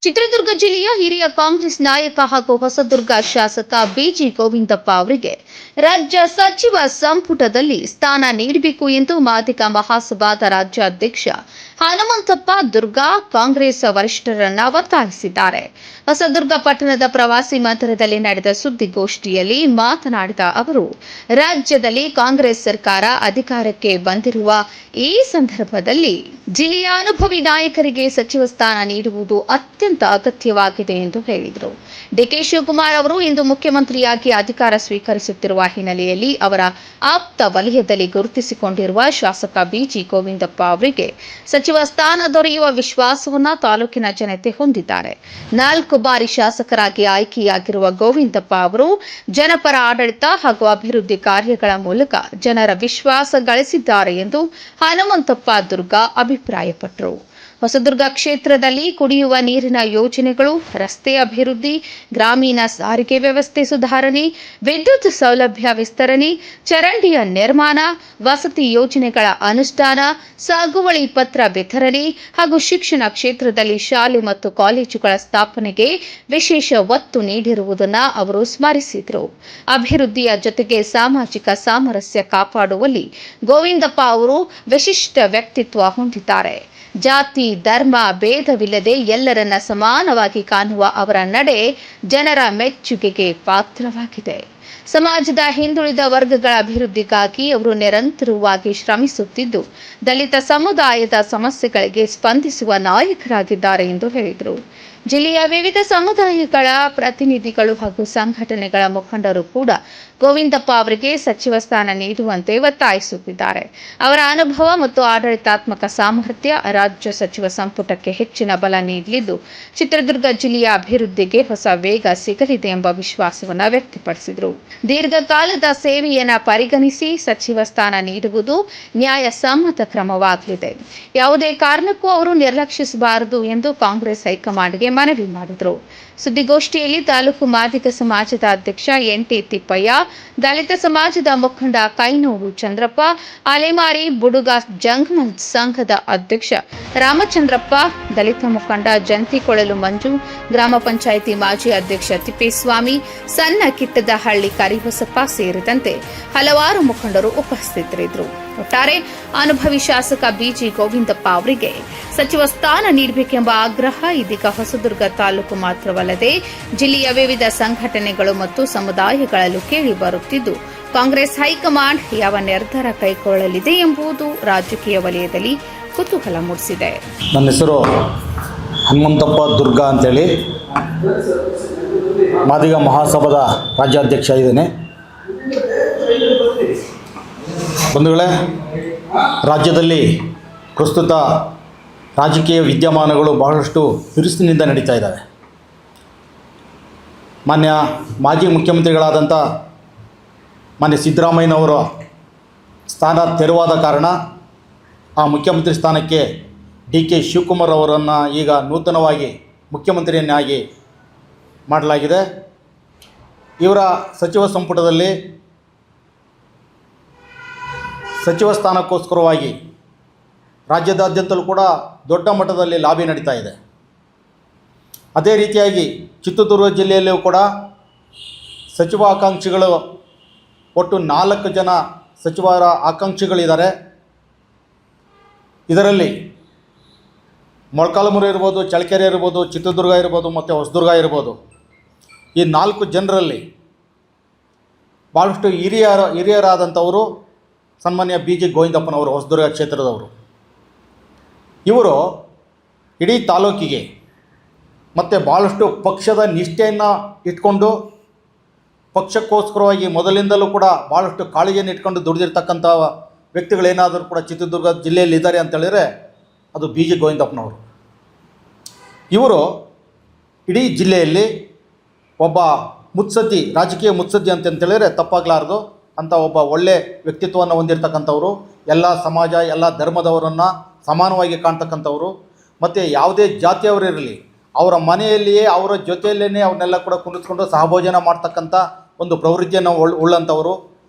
ಚಿತ್ರದುರ್ಗ ಜಿಲ್ಲೆಯ ಹಿರಿಯ ಕಾಂಗ್ರೆಸ್ ನಾಯಕ ಹಾಗೂ ಹೊಸದುರ್ಗ ಶಾಸಕ ಬಿಜಿ ಗೋವಿಂದಪ್ಪ ಅವರಿಗೆ ರಾಜ್ಯ ಸಚಿವ ಸಂಪುಟದಲ್ಲಿ ಸ್ಥಾನ ನೀಡಬೇಕು ಎಂದು ಮಾದಿಗ ಮಹಾಸಭಾದ ರಾಜ್ಯಾಧ್ಯಕ್ಷ ಹನುಮಂತಪ್ಪ ದುರ್ಗಾ ಕಾಂಗ್ರೆಸ್ ವರಿಷ್ಠರನ್ನ ಒತ್ತಾಯಿಸಿದ್ದಾರೆ. ಹೊಸದುರ್ಗ ಪಟ್ಟಣದ ಪ್ರವಾಸಿ ಮಂದಿರದಲ್ಲಿ ನಡೆದ ಸುದ್ದಿಗೋಷ್ಠಿಯಲ್ಲಿ ಮಾತನಾಡಿದ ಅವರು, ರಾಜ್ಯದಲ್ಲಿ ಕಾಂಗ್ರೆಸ್ ಸರ್ಕಾರ ಅಧಿಕಾರಕ್ಕೆ ಬಂದಿರುವ ಈ ಸಂದರ್ಭದಲ್ಲಿ ಜಿಲ್ಲೆಯ ಅನುಭವಿ ನಾಯಕರಿಗೆ ಸಚಿವ ಸ್ಥಾನ ನೀಡುವುದು ಅತ್ಯಂತ ಅಗತ್ಯವಾಗಿದೆ ಎಂದು ಹೇಳಿದರು. ಡಿಕೆ ಶಿವಕುಮಾರ್ ಅವರು ಇಂದು ಮುಖ್ಯಮಂತ್ರಿಯಾಗಿ ಅಧಿಕಾರ ಸ್ವೀಕರಿಸುತ್ತಿರುವ ಹಿನ್ನೆಲೆಯಲ್ಲಿ ಅವರ ಆಪ್ತ ವಲಯದಲ್ಲಿ ಗುರುತಿಸಿಕೊಂಡಿರುವ ಶಾಸಕ ಬಿಜಿ ಗೋವಿಂದಪ್ಪ ಅವರಿಗೆ ಸಚಿವ ಸ್ಥಾನ ದೊರೆಯುವ ವಿಶ್ವಾಸವನ್ನ ತಾಲೂಕಿನ ಜನತೆ ಹೊಂದಿದ್ದಾರೆ. 4 ಬಾರಿ ಶಾಸಕರಾಗಿ ಆಯ್ಕೆಯಾಗಿರುವ ಗೋವಿಂದಪ್ಪ ಅವರು ಜನಪರ ಆಡಳಿತ ಹಾಗೂ ಅಭಿವೃದ್ಧಿ ಕಾರ್ಯಗಳ ಮೂಲಕ ಜನರ ವಿಶ್ವಾಸ ಗಳಿಸಿದ್ದಾರೆ ಎಂದು ಹನುಮಂತಪ್ಪ ದುರ್ಗಾ ಅಭಿಪ್ರಾಯಪಟ್ಟರು. ಹೊಸದುರ್ಗ ಕ್ಷೇತ್ರದಲ್ಲಿ ಕುಡಿಯುವ ನೀರಿನ ಯೋಜನೆಗಳು, ರಸ್ತೆ ಅಭಿವೃದ್ಧಿ, ಗ್ರಾಮೀಣ ಸಾರಿಗೆ ವ್ಯವಸ್ಥೆ ಸುಧಾರಣೆ, ವಿದ್ಯುತ್ ಸೌಲಭ್ಯ ವಿಸ್ತರಣೆ, ಚರಂಡಿಯ ನಿರ್ಮಾಣ, ವಸತಿ ಯೋಜನೆಗಳ ಅನುಷ್ಠಾನ, ಸಾಗುವಳಿ ಪತ್ರ ವಿತರಣೆ ಹಾಗೂ ಶಿಕ್ಷಣ ಕ್ಷೇತ್ರದಲ್ಲಿ ಶಾಲೆ ಮತ್ತು ಕಾಲೇಜುಗಳ ಸ್ಥಾಪನೆಗೆ ವಿಶೇಷ ಒತ್ತು ನೀಡಿರುವುದನ್ನು ಅವರು ಸ್ಮರಿಸಿದರು. ಅಭಿವೃದ್ಧಿಯ ಜೊತೆಗೆ ಸಾಮಾಜಿಕ ಸಾಮರಸ್ಯ ಕಾಪಾಡುವಲ್ಲಿ ಗೋವಿಂದಪ್ಪ ಅವರು ವಿಶಿಷ್ಟ ವ್ಯಕ್ತಿತ್ವ ಹೊಂದಿದ್ದಾರೆ. ಜಾತಿ ಧರ್ಮ ಭೇದವಿಲ್ಲದೆ ಎಲ್ಲರನ್ನ ಸಮಾನವಾಗಿ ಕಾಣುವ ಅವರ ನಡೆ ಜನರ ಮೆಚ್ಚುಗೆಗೆ ಪಾತ್ರವಾಗಿದೆ. ಸಮಾಜದ ಹಿಂದುಳಿದ ವರ್ಗಗಳ ಅಭಿವೃದ್ಧಿಗಾಗಿ ಅವರು ನಿರಂತರವಾಗಿ ಶ್ರಮಿಸುತ್ತಿದ್ದು, ದಲಿತ ಸಮುದಾಯದ ಸಮಸ್ಯೆಗಳಿಗೆ ಸ್ಪಂದಿಸುವ ನಾಯಕರಾಗಿದ್ದಾರೆ ಎಂದು ಹೇಳಿದರು. ಜಿಲ್ಲೆಯ ವಿವಿಧ ಸಮುದಾಯಗಳ ಪ್ರತಿನಿಧಿಗಳು ಹಾಗೂ ಸಂಘಟನೆಗಳ ಮುಖಂಡರು ಕೂಡ ಗೋವಿಂದಪ್ಪ ಅವರಿಗೆ ಸಚಿವ ಸ್ಥಾನ ನೀಡುವಂತೆ ಒತ್ತಾಯಿಸುತ್ತಿದ್ದಾರೆ. ಅವರ ಅನುಭವ ಮತ್ತು ಆಡಳಿತಾತ್ಮಕ ಸಾಮರ್ಥ್ಯ ರಾಜ್ಯ ಸಚಿವ ಸಂಪುಟಕ್ಕೆ ಹೆಚ್ಚಿನ ಬಲ ನೀಡಲಿದ್ದು, ಚಿತ್ರದುರ್ಗ ಜಿಲ್ಲೆಯ ಅಭಿವೃದ್ಧಿಗೆ ಹೊಸ ವೇಗ ಸಿಗಲಿದೆ ಎಂಬ ವಿಶ್ವಾಸವನ್ನು ವ್ಯಕ್ತಪಡಿಸಿದರು. ದೀರ್ಘಕಾಲದ ಸೇವೆಯನ್ನು ಪರಿಗಣಿಸಿ ಸಚಿವ ಸ್ಥಾನ ನೀಡುವುದು ನ್ಯಾಯಸಮ್ಮತ ಕ್ರಮವಾಗಲಿದೆ. ಯಾವುದೇ ಕಾರಣಕ್ಕೂ ಅವರು ನಿರ್ಲಕ್ಷಿಸಬಾರದು ಎಂದು ಕಾಂಗ್ರೆಸ್ ಹೈಕಮಾಂಡ್ಗೆ ಮನವಿ ಮಾಡಿದರು. ಸುದ್ದಿಗೋಷ್ಠಿಯಲ್ಲಿ ತಾಲೂಕು ಮಾದಿಗ ಸಮಾಜದ ಅಧ್ಯಕ್ಷ ಎನ್.ಟಿ. ತಿಪ್ಪಯ್ಯ, ದಲಿತ ಸಮಾಜದ ಮುಖಂಡ ಕೈನೂರು ಚಂದ್ರಪ್ಪ, ಅಲೆಮಾರಿ ಬುಡುಗ ಜಂಗಮ ಸಂಘದ ಅಧ್ಯಕ್ಷ ರಾಮಚಂದ್ರಪ್ಪ, ದಲಿತ ಮುಖಂಡ ಜಂತಿಕೊಳಲು ಮಂಜು, ಗ್ರಾಮ ಪಂಚಾಯಿತಿ ಮಾಜಿ ಅಧ್ಯಕ್ಷ ತಿಪ್ಪೇಸ್ವಾಮಿ, ಸಣ್ಣ ಕಿಟ್ಟದಹಳ್ಳಿ ಕರಿಬಸಪ್ಪ ಸೇರಿದಂತೆ ಹಲವಾರು ಮುಖಂಡರು ಉಪಸ್ಥಿತರಿದ್ದರು. ಒಟ್ಟಾರೆ ಅನುಭವಿ ಶಾಸಕ ಬಿಜಿ ಗೋವಿಂದಪ್ಪ ಅವರಿಗೆ ಸಚಿವ ಸ್ಥಾನ ನೀಡಬೇಕೆಂಬ ಆಗ್ರಹ ಇದೀಗ ಹೊಸದುರ್ಗ ತಾಲೂಕು ಮಾತ್ರವಲ್ಲದೆ ಜಿಲ್ಲೆಯ ವಿವಿಧ ಸಂಘಟನೆಗಳು ಮತ್ತು ಸಮುದಾಯಗಳಲ್ಲೂ ಕೇಳಿ ಬರುತ್ತಿದ್ದು, ಕಾಂಗ್ರೆಸ್ ಹೈಕಮಾಂಡ್ ಯಾವ ನಿರ್ಧಾರ ಕೈಗೊಳ್ಳಲಿದೆ ಎಂಬುದು ರಾಜಕೀಯ ವಲಯದಲ್ಲಿ ಕುತೂಹಲ ಮೂಡಿಸಿದೆ. ನನ್ನ ಹೆಸರು ಹನುಮಂತಪ್ಪ ದುರ್ಗಾ ಅಂತೇಳಿ ಮಾದಿಗ ಮಹಾಸಭಾದ ರಾಜ್ಯಾಧ್ಯಕ್ಷ ಇದ್ದೇನೆ. ಬಂಧುಗಳೇ, ರಾಜ್ಯದಲ್ಲಿ ಪ್ರಸ್ತುತ ರಾಜಕೀಯ ವಿದ್ಯಮಾನಗಳು ಬಹಳಷ್ಟು ಬಿರುಸಿನಿಂದ ನಡೀತಾ ಇದ್ದಾವೆ. ಮಾನ್ಯ ಮಾಜಿ ಮುಖ್ಯಮಂತ್ರಿಗಳಾದಂಥ ಮಾನ್ಯ ಸಿದ್ದರಾಮಯ್ಯನವರ ಸ್ಥಾನ ತೆರವಾದ ಕಾರಣ ಆ ಮುಖ್ಯಮಂತ್ರಿ ಸ್ಥಾನಕ್ಕೆ ಡಿ.ಕೆ. ಶಿವಕುಮಾರ್ ಅವರನ್ನು ಈಗ ನೂತನವಾಗಿ ಮುಖ್ಯಮಂತ್ರಿಯನ್ನಾಗಿ ಮಾಡಲಾಗಿದೆ. ಇವರ ಸಚಿವ ಸಂಪುಟದಲ್ಲಿ ಸಚಿವ ಸ್ಥಾನಕ್ಕೋಸ್ಕರವಾಗಿ ರಾಜ್ಯದಾದ್ಯಂತಲೂ ಕೂಡ ದೊಡ್ಡ ಮಟ್ಟದಲ್ಲಿ ಲಾಬಿ ನಡೀತಾ ಇದೆ. ಅದೇ ರೀತಿಯಾಗಿ ಚಿತ್ರದುರ್ಗ ಜಿಲ್ಲೆಯಲ್ಲೂ ಕೂಡ ಸಚಿವ ಆಕಾಂಕ್ಷಿಗಳು ಒಟ್ಟು 4 ಜನ ಸಚಿವರ ಆಕಾಂಕ್ಷಿಗಳಿದ್ದಾರೆ. ಇದರಲ್ಲಿ ಮೊಳಕಾಲ್ಮೂರು ಇರ್ಬೋದು, ಚಳ್ಳಕೆರೆ ಇರ್ಬೋದು, ಚಿತ್ರದುರ್ಗ ಇರ್ಬೋದು ಮತ್ತು ಹೊಸದುರ್ಗ ಇರ್ಬೋದು. ಈ 4 ಜನರಲ್ಲಿ ಭಾಳಷ್ಟು ಹಿರಿಯರಾದಂಥವರು ಸನ್ಮಾನ್ಯ ಬಿಜಿ ಗೋವಿಂದಪ್ಪನವರು, ಹೊಸದುರ್ಗ ಕ್ಷೇತ್ರದವರು. ಇವರು ಇಡೀ ತಾಲೂಕಿಗೆ ಮತ್ತು ಭಾಳಷ್ಟು ಪಕ್ಷದ ನಿಷ್ಠೆಯನ್ನು ಇಟ್ಕೊಂಡು ಪಕ್ಷಕ್ಕೋಸ್ಕರವಾಗಿ ಮೊದಲಿಂದಲೂ ಕೂಡ ಭಾಳಷ್ಟು ಕಾಳಜಿಯನ್ನು ಇಟ್ಕೊಂಡು ದುಡಿದಿರ್ತಕ್ಕಂಥ ವ್ಯಕ್ತಿಗಳೇನಾದರೂ ಕೂಡ ಚಿತ್ರದುರ್ಗ ಜಿಲ್ಲೆಯಲ್ಲಿ ಇದ್ದಾರೆ ಅಂತೇಳಿದರೆ ಅದು ಬಿಜಿ ಗೋವಿಂದಪ್ಪನವರು. ಇವರು ಇಡೀ ಜಿಲ್ಲೆಯಲ್ಲಿ ಒಬ್ಬ ಮುತ್ಸದ್ದಿ, ರಾಜಕೀಯ ಮುತ್ಸದ್ದಿ ಅಂತೇಳಿದರೆ ತಪ್ಪಾಗಲಾರದು ಅಂತ ಒಬ್ಬ ಒಳ್ಳೆ ವ್ಯಕ್ತಿತ್ವವನ್ನು ಹೊಂದಿರತಕ್ಕಂಥವರು, ಎಲ್ಲ ಸಮಾಜ ಎಲ್ಲ ಧರ್ಮದವರನ್ನು ಸಮಾನವಾಗಿ ಕಾಣ್ತಕ್ಕಂಥವರು. ಮತ್ತು ಯಾವುದೇ ಜಾತಿಯವರಿರಲಿ ಅವರ ಮನೆಯಲ್ಲಿಯೇ ಅವರ ಜೊತೆಯಲ್ಲೇ ಅವನ್ನೆಲ್ಲ ಕೂಡ ಕುಣಿಸ್ಕೊಂಡು ಸಹಭೋಜನ ಮಾಡ್ತಕ್ಕಂಥ ಒಂದು ಪ್ರವೃತ್ತಿಯನ್ನು ಉಳ್ಳಂಥವರು.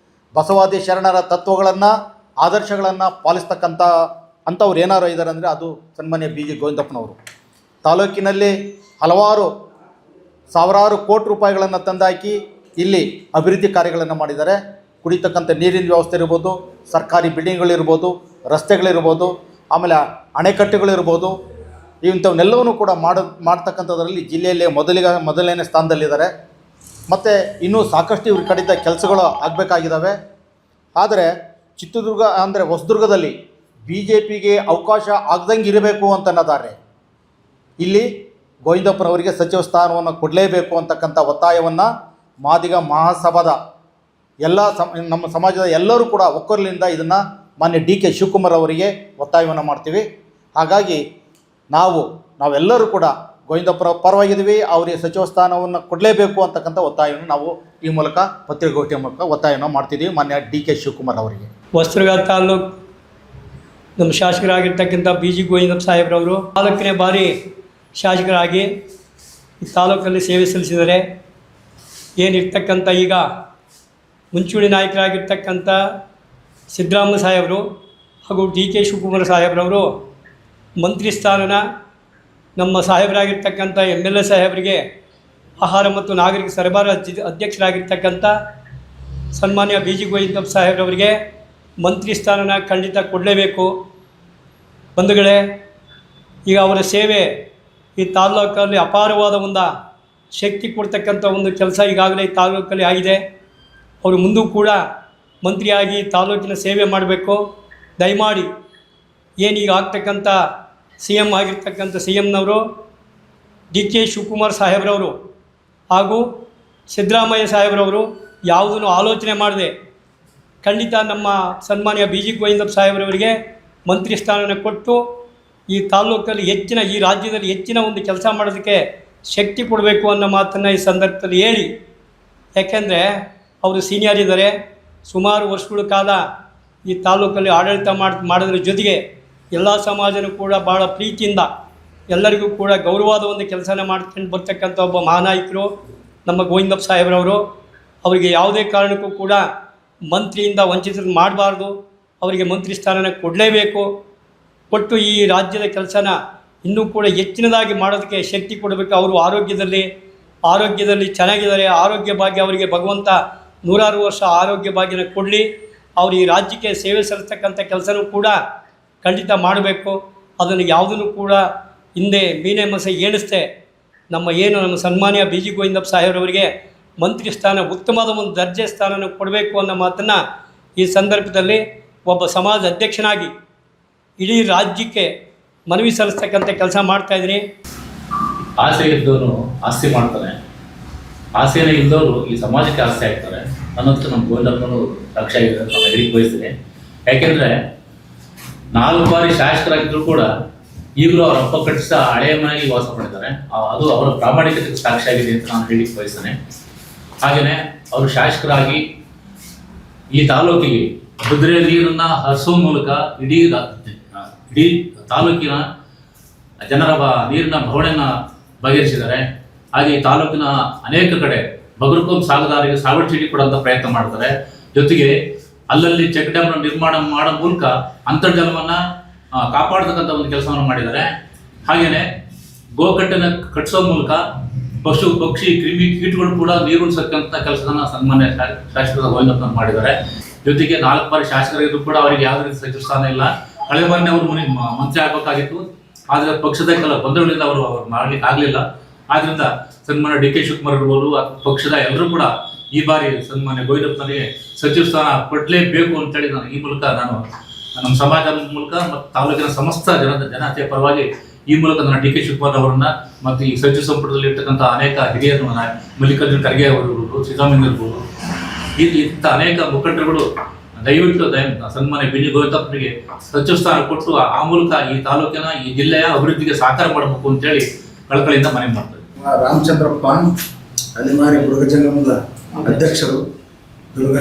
ಬಸವಾದಿ ಶರಣರ ತತ್ವಗಳನ್ನು ಆದರ್ಶಗಳನ್ನು ಪಾಲಿಸ್ತಕ್ಕಂಥ ಅಂಥವ್ರು ಏನಾರು ಇದ್ದಾರೆ ಅಂದರೆ ಅದು ಸನ್ಮಾನ್ಯ ಬಿಜಿ ಗೋವಿಂದಪ್ಪನವರು. ತಾಲೂಕಿನಲ್ಲಿ ಹಲವಾರು ಸಾವಿರಾರು ಕೋಟಿ ರೂಪಾಯಿಗಳನ್ನು ತಂದಾಕಿ ಇಲ್ಲಿ ಅಭಿವೃದ್ಧಿ ಕಾರ್ಯಗಳನ್ನು ಮಾಡಿದ್ದಾರೆ. ಕುಡಿತಕ್ಕಂಥ ನೀರಿನ ವ್ಯವಸ್ಥೆ ಇರ್ಬೋದು, ಸರ್ಕಾರಿ ಬಿಲ್ಡಿಂಗ್ಗಳಿರ್ಬೋದು, ರಸ್ತೆಗಳಿರ್ಬೋದು, ಆಮೇಲೆ ಅಣೆಕಟ್ಟೆಗಳಿರ್ಬೋದು, ಇಂಥವನ್ನೆಲ್ಲವನ್ನೂ ಕೂಡ ಮಾಡ್ತಕ್ಕಂಥದ್ರಲ್ಲಿ ಜಿಲ್ಲೆಯಲ್ಲಿ ಮೊದಲನೇ ಸ್ಥಾನದಲ್ಲಿದ್ದಾರೆ. ಮತ್ತು ಇನ್ನೂ ಸಾಕಷ್ಟು ಇವ್ರ ಕಡೆಯಿಂದ ಕೆಲಸಗಳು ಆಗಬೇಕಾಗಿದ್ದಾವೆ. ಆದರೆ ಚಿತ್ರದುರ್ಗ ಅಂದರೆ ಹೊಸದುರ್ಗದಲ್ಲಿ BJPಗೆ ಅವಕಾಶ ಆಗ್ದಂಗೆ ಇರಬೇಕು ಅಂತ ಅನ್ನೋದಾರೆ ಇಲ್ಲಿ ಗೋವಿಂದಪ್ಪನವರಿಗೆ ಸಚಿವ ಸ್ಥಾನವನ್ನು ಕೊಡಲೇಬೇಕು ಅಂತಕ್ಕಂಥ ಒತ್ತಾಯವನ್ನು ಮಾದಿಗ ಮಹಾಸಭಾದ ಎಲ್ಲ ನಮ್ಮ ಸಮಾಜದ ಎಲ್ಲರೂ ಕೂಡ ಒಕ್ಕೊರಲಿಂದ ಇದನ್ನು ಮಾನ್ಯ DK ಶಿವಕುಮಾರ್ ಅವರಿಗೆ ಒತ್ತಾಯವನ್ನು ಮಾಡ್ತೀವಿ. ಹಾಗಾಗಿ ನಾವೆಲ್ಲರೂ ಕೂಡ ಗೋವಿಂದಪ್ಪರ ಪರವಾಗಿದ್ದೀವಿ, ಅವರಿಗೆ ಸಚಿವ ಸ್ಥಾನವನ್ನು ಕೊಡಲೇಬೇಕು ಅಂತಕ್ಕಂಥ ಒತ್ತಾಯವನ್ನು ನಾವು ಈ ಮೂಲಕ ಪತ್ರಿಕಾಗೋಷ್ಠಿಯ ಮೂಲಕ ಒತ್ತಾಯವನ್ನು ಮಾಡ್ತಿದ್ದೀವಿ ಮಾನ್ಯ DK ಶಿವಕುಮಾರ್ ಅವರಿಗೆ. ಹೊಸದುರ್ಗ ತಾಲೂಕು ನಮ್ಮ ಶಾಸಕರಾಗಿರ್ತಕ್ಕಂಥ BG ಗೋವಿಂದಪ್ಪ ಸಾಹೇಬ್ರವರು 4ನೇ ಬಾರಿ ಶಾಸಕರಾಗಿ ಈ ತಾಲೂಕಲ್ಲಿ ಸೇವೆ ಸಲ್ಲಿಸಿದ್ದಾರೆ. ಏನಿರ್ತಕ್ಕಂಥ ಈಗ ಮುಂಚೂಣಿ ನಾಯಕರಾಗಿರ್ತಕ್ಕಂಥ ಸಿದ್ದರಾಮಯ್ಯ ಸಾಹೇಬರು ಹಾಗೂ DK ಶಿವಕುಮಾರ್ ಸಾಹೇಬ್ರವರು ಮಂತ್ರಿ ಸ್ಥಾನನ ನಮ್ಮ ಸಾಹೇಬರಾಗಿರ್ತಕ್ಕಂಥ MLA ಸಾಹೇಬರಿಗೆ ಆಹಾರ ಮತ್ತು ನಾಗರಿಕ ಸರಬರಾಜು ಅಧ್ಯಕ್ಷರಾಗಿರ್ತಕ್ಕಂಥ ಸನ್ಮಾನ್ಯ BG ಗೋವಿಂದಪ್ಪ ಸಾಹೇಬ್ರವರಿಗೆ ಮಂತ್ರಿ ಸ್ಥಾನನ ಖಂಡಿತ ಕೊಡಲೇಬೇಕು. ಬಂಧುಗಳೇ, ಈಗ ಅವರ ಸೇವೆ ಈ ತಾಲೂಕಲ್ಲಿ ಅಪಾರವಾದ ಒಂದು ಶಕ್ತಿ ಕೊಡ್ತಕ್ಕಂಥ ಒಂದು ಕೆಲಸ ಈಗಾಗಲೇ ಈ ತಾಲೂಕಲ್ಲಿ ಆಗಿದೆ. ಅವರು ಮುಂದೂ ಕೂಡ ಮಂತ್ರಿಯಾಗಿ ತಾಲೂಕಿನ ಸೇವೆ ಮಾಡಬೇಕು. ದಯಮಾಡಿ ಏನೀಗ ಆಗ್ತಕ್ಕಂಥ CM ಆಗಿರ್ತಕ್ಕಂಥ CMನವರು DK ಶಿವಕುಮಾರ್ ಸಾಹೇಬ್ರವರು ಹಾಗೂ ಸಿದ್ದರಾಮಯ್ಯ ಸಾಹೇಬ್ರವರು ಯಾವುದನ್ನು ಆಲೋಚನೆ ಮಾಡದೆ ಖಂಡಿತ ನಮ್ಮ ಸನ್ಮಾನ್ಯ BG ಗೋವಿಂದಪ್ಪ ಸಾಹೇಬ್ರವರಿಗೆ ಮಂತ್ರಿ ಸ್ಥಾನನ ಕೊಟ್ಟು ಈ ತಾಲೂಕಲ್ಲಿ ಈ ರಾಜ್ಯದಲ್ಲಿ ಹೆಚ್ಚಿನ ಒಂದು ಕೆಲಸ ಮಾಡೋದಕ್ಕೆ ಶಕ್ತಿ ಕೊಡಬೇಕು ಅನ್ನೋ ಮಾತನ್ನು ಈ ಸಂದರ್ಭದಲ್ಲಿ ಹೇಳಿ, ಯಾಕೆಂದರೆ ಅವರು ಸೀನಿಯರ್ ಇದ್ದಾರೆ, ಸುಮಾರು ವರ್ಷಗಳ ಕಾಲ ಈ ತಾಲೂಕಲ್ಲಿ ಆಡಳಿತ ಮಾಡೋದ್ರ ಜೊತೆಗೆ ಎಲ್ಲ ಸಮಾಜನೂ ಕೂಡ ಭಾಳ ಪ್ರೀತಿಯಿಂದ ಎಲ್ಲರಿಗೂ ಕೂಡ ಗೌರವವಾದ ಒಂದು ಕೆಲಸನ ಮಾಡ್ಕೊಂಡು ಬರ್ತಕ್ಕಂಥ ಒಬ್ಬ ಮಹಾನಾಯಕರು ನಮ್ಮ ಗೋವಿಂದಪ್ಪ ಸಾಹೇಬ್ರವರು. ಅವರಿಗೆ ಯಾವುದೇ ಕಾರಣಕ್ಕೂ ಕೂಡ ಮಂತ್ರಿಯಿಂದ ವಂಚಿತ ಮಾಡಬಾರ್ದು, ಅವರಿಗೆ ಮಂತ್ರಿ ಸ್ಥಾನನ ಕೊಡಲೇಬೇಕು. ಕೊಟ್ಟು ಈ ರಾಜ್ಯದ ಕೆಲಸನ ಇನ್ನೂ ಕೂಡ ಹೆಚ್ಚಿನದಾಗಿ ಮಾಡೋದಕ್ಕೆ ಶಕ್ತಿ ಕೊಡಬೇಕು. ಅವರು ಆರೋಗ್ಯದಲ್ಲಿ ಚೆನ್ನಾಗಿದ್ದಾರೆ. ಆರೋಗ್ಯ ಭಾಗ್ಯ ಅವರಿಗೆ ಭಗವಂತ 100 ವರ್ಷ ಆರೋಗ್ಯ ಭಾಗ್ಯನ ಕೊಡಲಿ. ಅವರು ಈ ರಾಜ್ಯಕ್ಕೆ ಸೇವೆ ಸಲ್ಲಿಸ್ತಕ್ಕಂಥ ಕೆಲಸನೂ ಕೂಡ ಖಂಡಿತ ಮಾಡಬೇಕು. ಅದನ್ನು ಯಾವುದನ್ನು ಕೂಡ ಹಿಂದೆ ಮೀನೆ ಮಸೆ ಏಣಿಸ್ತೆ ನಮ್ಮ ಸನ್ಮಾನ್ಯ BG ಗೋವಿಂದಪ್ಪ ಸಾಹೇಬ್ರವರಿಗೆ ಮಂತ್ರಿ ಸ್ಥಾನ ಉತ್ತಮವಾದ ಒಂದು ದರ್ಜೆ ಸ್ಥಾನನ ಕೊಡಬೇಕು ಅನ್ನೋ ಮಾತನ್ನು ಈ ಸಂದರ್ಭದಲ್ಲಿ ಒಬ್ಬ ಸಮಾಜ ಅಧ್ಯಕ್ಷನಾಗಿ ಇಡೀ ರಾಜ್ಯಕ್ಕೆ ಮನವಿ ಸಲ್ಲಿಸ್ತಕ್ಕಂಥ ಕೆಲಸ ಮಾಡ್ತಾಯಿದ್ದೀನಿ. ಆಸೆ ಇದ್ದವನು ಆಸ್ತಿ ಮಾಡ್ತಾನೆ, ಆಸೆನೇ ಇದ್ದವರು ಈ ಸಮಾಜಕ್ಕೆ ಆಸ್ತಿ ಆಗ್ತಾರೆ ಅನ್ನೋದಕ್ಕೆ ನಮ್ಮ ಗೋವಿಂದಪ್ಪನವರು ಸಾಕ್ಷಿಯಾಗಿದ್ದಾರೆ. ನಾನು ಹೇಳಿಕ್ಕೆ ಬಯಸ್ತೀನಿ. ಯಾಕೆಂದರೆ 4 ಬಾರಿ ಶಾಸಕರಾಗಿದ್ದರೂ ಕೂಡ ಈಗಲೂ ಅವರ ಅಪ್ಪ ಕಟ್ಟಿಸಿದ ಹಳೆಯ ಮನೆಗೆ ವಾಸ ಮಾಡಿದ್ದಾರೆ. ಅದು ಅವರ ಪ್ರಾಮಾಣಿಕತೆಗೆ ಸಾಕ್ಷಿಯಾಗಿದೆ ಅಂತ ನಾನು ಹೇಳಿಕ್ಕೆ ಬಯಸ್ತೇನೆ. ಹಾಗೆಯೇ ಅವರು ಶಾಸಕರಾಗಿ ಈ ತಾಲೂಕಿಗೆ ಕುದುರೆ ನೀರನ್ನು ಹರಿಸುವ ಮೂಲಕ ಇಡೀ ತಾಲೂಕಿನ ಜನರ ನೀರಿನ ಬವಣೆಯನ್ನು ಬಗೆಹರಿಸಿದ್ದಾರೆ. ಹಾಗೆ ಈ ತಾಲೂಕಿನ ಅನೇಕ ಕಡೆ ಬಗರುಕೋಮ್ ಸಾಗುದಾರಿಗೆ ಸಾಗುವಳಿ ಚೀಟಿ ಕೊಡುವಂಥ ಪ್ರಯತ್ನ ಮಾಡ್ತಾರೆ. ಜೊತೆಗೆ ಅಲ್ಲಲ್ಲಿ ಚೆಕ್ ಡ್ಯಾಮ್ ನಿರ್ಮಾಣ ಮಾಡೋ ಮೂಲಕ ಅಂತರ್ಜಲವನ್ನು ಕಾಪಾಡ್ತಕ್ಕಂಥ ಒಂದು ಕೆಲಸವನ್ನು ಮಾಡಿದ್ದಾರೆ. ಹಾಗೆಯೇ ಗೋಕಟ್ಟೆನ ಕಟ್ಟಿಸೋ ಮೂಲಕ ಪಕ್ಷಿ ಕ್ರಿಮಿ ಕೀಟಗಳು ಕೂಡ ನೀರು ಉಳಿಸಕ್ಕಂಥ ಕೆಲಸವನ್ನು ಸನ್ಮಾನ್ಯ ಶಾಸಕರ ಗೋವಿಂದಪ್ಪನವರು ಮಾಡಿದ್ದಾರೆ. ಜೊತೆಗೆ 4 ಬಾರಿ ಶಾಸಕರಿಗೂ ಕೂಡ ಅವರಿಗೆ ಯಾವುದೇ ರೀತಿ ಸಚಿವ ಸ್ಥಾನ ಇಲ್ಲ. ಹಳೆ ಬಾರಿನೇ ಅವರು ಮಂತ್ರಿ ಆಗಬೇಕಾಗಿತ್ತು, ಆದರೆ ಪಕ್ಷದ ಕೆಲ ಗೊಂದಲಗಳಿಂದ ಅವರು ಮಾಡಲಿಕ್ಕೆ ಆಗಲಿಲ್ಲ. ಆದ್ದರಿಂದ ಸನ್ಮಾನ್ಯ DK ಶಿವಕುಮಾರ್ ಇರ್ಬೋದು, ಪಕ್ಷದ ಎಲ್ಲರೂ ಕೂಡ ಈ ಬಾರಿ ಸನ್ಮಾನ್ಯ ಗೋವಿಂದಪ್ಪನಿಗೆ ಸಚಿವ ಸ್ಥಾನ ಕೊಡಲೇಬೇಕು ಅಂತೇಳಿ ಈ ಮೂಲಕ ನಾನು ನಮ್ಮ ಸಮಾಜದ ಮೂಲಕ ಮತ್ತು ತಾಲೂಕಿನ ಸಮಸ್ತ ಜನತೆಯ ಪರವಾಗಿ ಈ ಮೂಲಕ ನಾನು DK ಶಿವಕುಮಾರ್ ಅವರನ್ನ ಮತ್ತು ಈ ಸಚಿವ ಸಂಪುಟದಲ್ಲಿ ಇರ್ತಕ್ಕಂಥ ಅನೇಕ ಹಿರಿಯರು, ಮಲ್ಲಿಕಾರ್ಜುನ ಖರ್ಗೆ ಅವರು, ಸಿದ್ದರಾಮಯ್ಯ ಇರ್ಬೋದು, ಇಂಥ ಅನೇಕ ಮುಖಂಡರುಗಳು ದಯವಿಟ್ಟು ಸನ್ಮಾನ್ಯ BG ಗೋವಿಂದಪ್ಪನಿಗೆ ಸಚಿವ ಸ್ಥಾನ ಕೊಟ್ಟು ಆ ಮೂಲಕ ಈ ತಾಲೂಕಿನ ಈ ಜಿಲ್ಲೆಯ ಅಭಿವೃದ್ಧಿಗೆ ಸಹಕಾರ ಮಾಡಬೇಕು ಅಂತೇಳಿ ಕಳಕಳಿಯಿಂದ ಮನವಿ ಮಾಡ್ತಾರೆ. ರಾಮಚಂದ್ರಪ್ಪ ಅಲಿಮಾರಿ ಬುಡಗ ಜಂಗಮದ ಅಧ್ಯಕ್ಷರು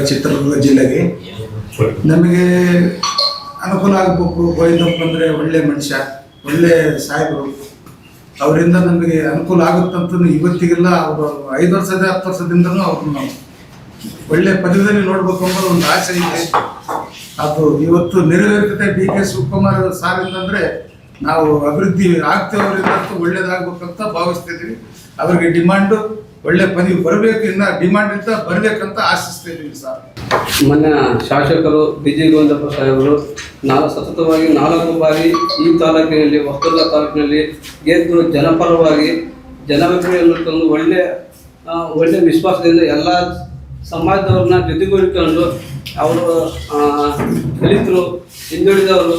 ಚಿತ್ರದುರ್ಗ ಜಿಲ್ಲೆಗೆ. ನಮಗೆ ಅನುಕೂಲ ಆಗಬೇಕು. ಗೋವಿಂದಪ್ಪ ಅಂದರೆ ಒಳ್ಳೆ ಮನುಷ್ಯ, ಒಳ್ಳೆ ಸಾಹೇಬರು. ಅವರಿಂದ ನಮಗೆ ಅನುಕೂಲ ಆಗುತ್ತಂತ ಇವತ್ತಿಗೆಲ್ಲ ಅವರು 5 ವರ್ಷದ 10 ವರ್ಷದಿಂದನೂ ಅವ್ರನ್ನ ನಾವು ಒಳ್ಳೆ ಪದವಿಯಲ್ಲಿ ನೋಡ್ಬೇಕು ಅನ್ನೋದು ಒಂದು ಆಸೆ ಇದೆ. ಅದು ಇವತ್ತು ನೆರವೇರ್ತದೆ. DK ಶಿವಕುಮಾರ್ ಸಾರಿಂದ ಅಂದರೆ ನಾವು ಅಭಿವೃದ್ಧಿ ಆಗ್ತೇವರಿಗಂತೂ ಒಳ್ಳೇದಾಗಬೇಕಂತ ಭಾವಿಸ್ತಿದ್ವಿ. ಅವರಿಗೆ ಡಿಮಾಂಡು ಒಳ್ಳೆ ಪದವಿ ಬರಬೇಕು, ಇನ್ನು ಡಿಮಾಂಡಿಂದ ಬರಬೇಕಂತ ಆಶಿಸ್ತಿದ್ದೀವಿ ಸರ್. ಮೊನ್ನೆ ಶಾಸಕರು BG ಗೋವಿಂದಪ್ಪ ಸಾಹೇಬರು ಸತತವಾಗಿ 4 ಬಾರಿ ಈ ತಾಲೂಕಿನಲ್ಲಿ, ಹೊಸದುರ್ಗ ತಾಲೂಕಿನಲ್ಲಿ ಗೆದ್ದು ಜನಪರವಾಗಿ ಜನಪ್ರಿಯನ್ನು ತಂದು ಒಳ್ಳೆ ವಿಶ್ವಾಸದಿಂದ ಎಲ್ಲ ಸಮಾಜದವ್ರನ್ನ ಜೊತೆಗೂಡಿಕೊಂಡು ಅವರು ದಲಿತರು, ಹಿಂದುಳಿದವರು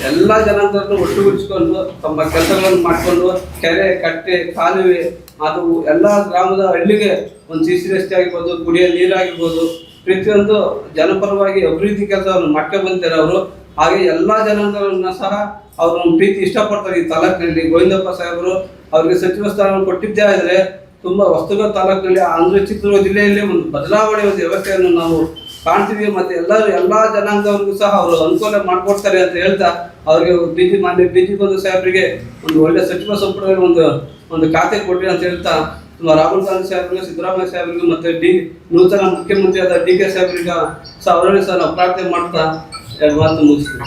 ಎಲ್ಲ ಜನಾಂಗದವ್ರನ್ನ ಒಟ್ಟುಗೂಡಿಸ್ಕೊಂಡು ತಮ್ಮ ಕೆಲಸಗಳನ್ನು ಮಾಡಿಕೊಂಡು ಕೆರೆ, ಕಟ್ಟೆ, ಕಾಲುವೆ, ಅದು ಎಲ್ಲ ಗ್ರಾಮದ ಹಳ್ಳಿಗೆ ಒಂದು CC ರಸ್ತೆ ಆಗಿರ್ಬೋದು, ಕುಡಿಯೋ ನೀರಾಗಿರ್ಬೋದು, ಪ್ರತಿಯೊಂದು ಜನಪರವಾಗಿ ಅಭಿವೃದ್ಧಿ ಕೆಲಸವನ್ನು ಮಾಡ್ಕೊಂಡು ಬಂದಿದ್ದಾರೆ ಅವರು. ಹಾಗೆ ಎಲ್ಲ ಜನಾಂಗಗಳನ್ನ ಸಹ ಅವರು ಪ್ರೀತಿ ಇಷ್ಟಪಡ್ತಾರೆ. ಈ ತಾಲೂಕಿನಲ್ಲಿ ಗೋವಿಂದಪ್ಪ ಸಾಹೇಬರು ಅವರಿಗೆ ಸಚಿವ ಸ್ಥಾನ ಕೊಟ್ಟಿದ್ದೇ ಆದರೆ ತುಂಬ ಹೊಸದುರ್ಗ ತಾಲೂಕಿನಲ್ಲಿ ಆಂಧ್ರ ಚಿತ್ರದುರ್ಗ ಜಿಲ್ಲೆಯಲ್ಲಿ ಒಂದು ಬದಲಾವಣೆ, ಒಂದು ವ್ಯವಸ್ಥೆಯನ್ನು ನಾವು ಕಾಣ್ತೀವಿ. ಮತ್ತು ಎಲ್ಲ ಜನಾಂಗದವ್ರಿಗೂ ಸಹ ಅವರು ಅನುಕೂಲ ಮಾಡಿಕೊಡ್ತಾರೆ ಅಂತ ಹೇಳ್ತಾ ಅವರಿಗೆ ಮಾನ್ಯ BG ಗೋವಿಂದ ಸಾಹೇಬರಿಗೆ ಒಂದು ಒಳ್ಳೆ ಸಚಿವ ಸಂಪುಟದಲ್ಲಿ ಒಂದು ಖಾತೆ ಕೊಡ್ರಿ ಅಂತ ಹೇಳ್ತಾ ರಾಹುಲ್ ಗಾಂಧಿ ಸಾಹೇಬರಿಗೆ, ಸಿದ್ದರಾಮಯ್ಯ ಸಾಹೇಬರಿಗೆ ಮತ್ತು ನೂತನ ಮುಖ್ಯಮಂತ್ರಿಯಾದ DK ಸಾಹೇಬರಿಗೆ ಸಹ ಅವರಲ್ಲಿ ಸಹ ನಾವು ಪ್ರಾರ್ಥನೆ ಮಾಡ್ತಾ 2 ಮಾತು ಮುಗಿಸ್ತೀವಿ.